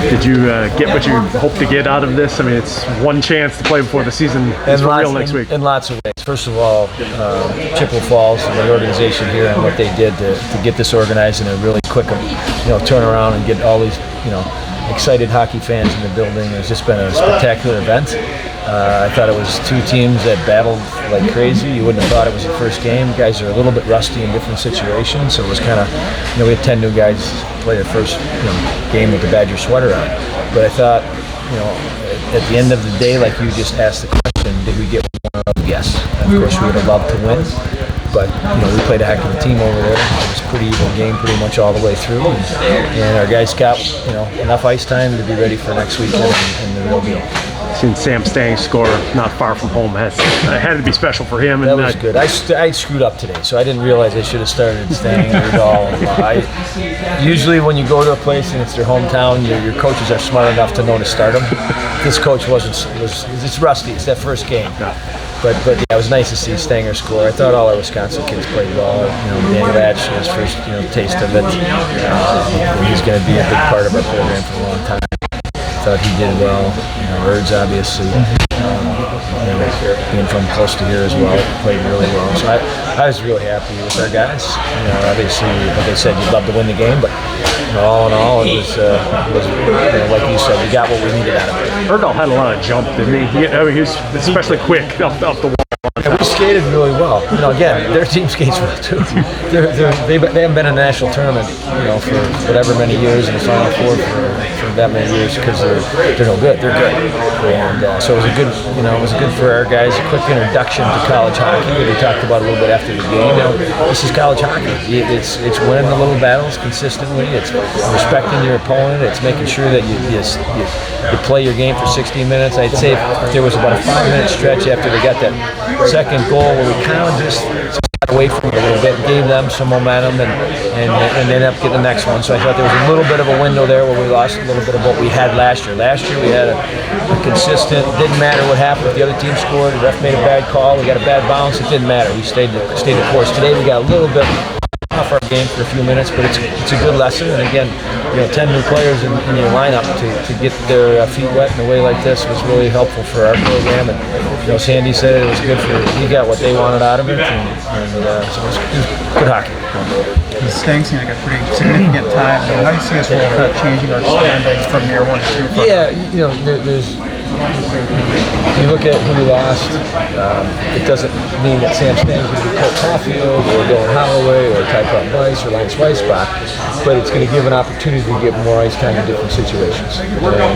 Did you get what you hope to get out of this? I mean, it's one chance to play before the season is for real next week. In lots of ways. First of all, Chippewa Falls and the organization here and what they did to get this organized in a really quick, turnaround and get all these, excited hockey fans in the building. It's just been a spectacular event. I thought it was two teams that battled like crazy. You wouldn't have thought it was the first game. Guys are a little bit rusty in different situations, so it was kind of, we had 10 new guys play their first game with the Badger sweater on. But I thought, at the end of the day, like you just asked the question, did we get one of? Yes. Of course, we would have loved to win. But we played a heck of a team over there. It was a pretty even game pretty much all the way through. And our guys got enough ice time to be ready for next weekend and the real deal. Seen Sam Stang score not far from home. Had to be special for him. That was good. I screwed up today, so I didn't realize I should have started Stang at all. Usually when you go to a place and it's their hometown, your coaches are smart enough to know to start them. This coach it's rusty. It's that first game. But yeah, it was nice to see Stanger score. I thought all our Wisconsin kids played well. Dan Ratch, his first taste of it. He's going to be a big part of our program for a long time. I thought he did well. Erds obviously, being from close to here as well, played really well. So I was really happy with our guys. Obviously, like I said, you'd love to win the game, but all in all, it was like you said, we got what we needed out of it. Erdal had a lot of jump, didn't he? He was especially quick off the wall. And we skated really well. Again, their team skates well too. They haven't been in a national tournament, for whatever many years in the Final Four for that many years because they're no good. They're good, and so it was good for our guys. A quick introduction to college hockey. We talked about a little bit after the game. This is college hockey. It's winning the little battles consistently. It's respecting your opponent. It's making sure that you play your game for 60 minutes. I'd say there was about a 5-minute stretch after they got that second goal where we kind of just got away from it a little bit and gave them some momentum and ended up getting the next one. So I thought there was a little bit of a window there where we lost a little bit of what we had last year. Last year we had a consistent, didn't matter what happened if the other team scored, the ref made a bad call, we got a bad bounce, it didn't matter. We stayed the course. Today we got a little bit off our game for a few minutes, but it's a good lesson. And again, 10 new players in your lineup to get their feet wet in a way like this was really helpful for our program. And Sandy said it was good he got what they wanted out of it, and so it was good hockey. The Stang seemed like a pretty significant time. How do you see us changing our standings from year 1 to 2? Yeah, there's. You look at who we lost, it doesn't mean that Sam Stang's going to be Colt Caulfield or Dylan Holloway or Ty Price or Lance Weisbach, but it's going to give an opportunity to get more ice time in different situations.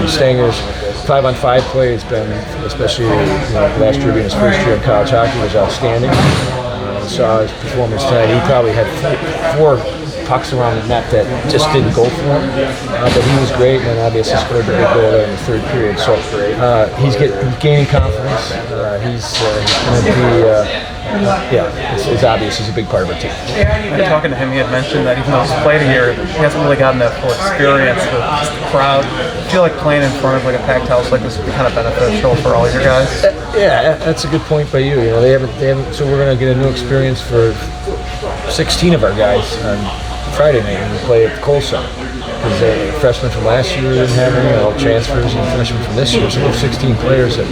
Stanger's 5-on-5 play has been, especially last year being his first year in college hockey, was outstanding. Saw his performance tonight. He probably had 4 pucks around the net that just didn't go for him, but he was great, and obviously scored the big goal there in the third period. So he's gaining confidence. He's going to be, it's obvious he's a big part of our team. Talking to him, he had mentioned that even though he's played a year, he hasn't really gotten that full experience with the crowd. I feel like playing in front of like a packed house like this would be kind of beneficial for all your guys. Yeah, that's a good point by you. They haven't. So we're going to get a new experience for 16 of our guys on Friday night when we play at the Kohl Center, because the freshmen from last year didn't have any, all transfers, and freshmen from this year. So we have 16 players that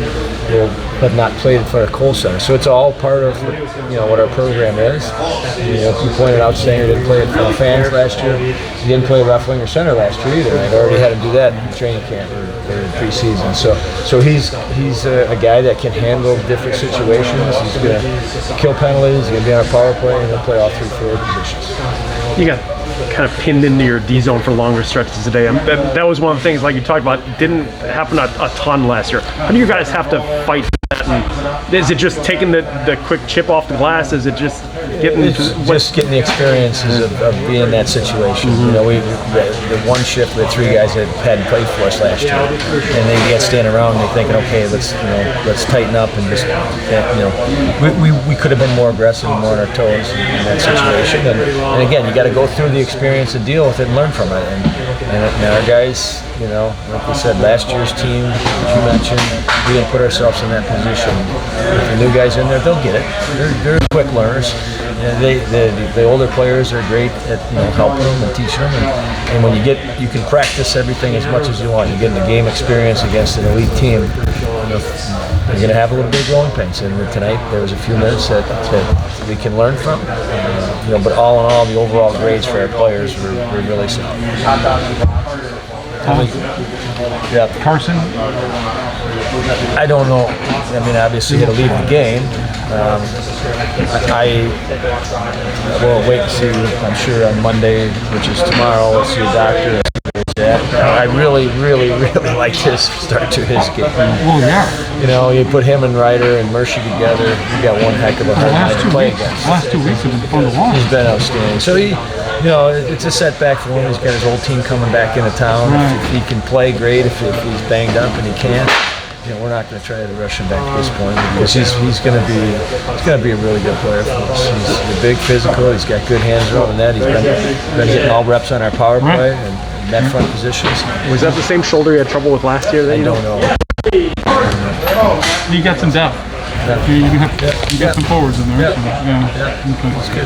have not played in front of Kohl Center. So it's all part of what our program is. You pointed out Stanger didn't play in front of fans last year. He didn't play left wing or center last year either. I'd already had him do that in training camp or in preseason. So he's a guy that can handle different situations. He's going to kill penalties. He's going to be on a power play, and he'll play all 3 forward positions. You got kind of pinned into your D zone for longer stretches today. That was one of the things, like you talked about, didn't happen a ton last year. How do you guys have to fight for that? And is it just taking the quick chip off the glass? Is it just getting getting the experiences of being in that situation? The one shift with 3 guys that hadn't played for us last year, and they get standing around and they're thinking, okay, let's tighten up and just we could have been more aggressive and more on our toes in that situation. And again, you got to go through the experience and deal with it and learn from it. And our guys, like we said, last year's team, as you mentioned, we didn't put ourselves in that position. If the new guys in there, they'll get it. They're quick learners. the older players are great at helping them and teaching them, and when you can practice everything as much as you want. You get the game experience against an elite team. You're going to have a little bit of growing pains, and tonight there was a few minutes that we can learn from. But all in all, the overall grades for our players were really solid. Yeah, Carson? I don't know. I mean, obviously, he had to leave the game. I will wait and see. I'm sure on Monday, which is tomorrow, we'll see a doctor. I really liked his start to his game. Well, yeah. You put him and Ryder and Murphy together. You got one heck of a hard night to play against. The last 2 weeks have been fun to watch. He's been outstanding. So it's a setback for him. He's got his old team coming back into town. Right. If he can play, great. If he's banged up and he can't, we're not going to try to rush him back at this point because he's going to be a really good player for us. He's a big physical. He's got good hands around the net. He's been getting all reps on our power play and net front positions. Was that the same shoulder you had trouble with last year? I don't know. You got some depth. Yeah. You got some forwards in there. Yeah. Okay. That's good.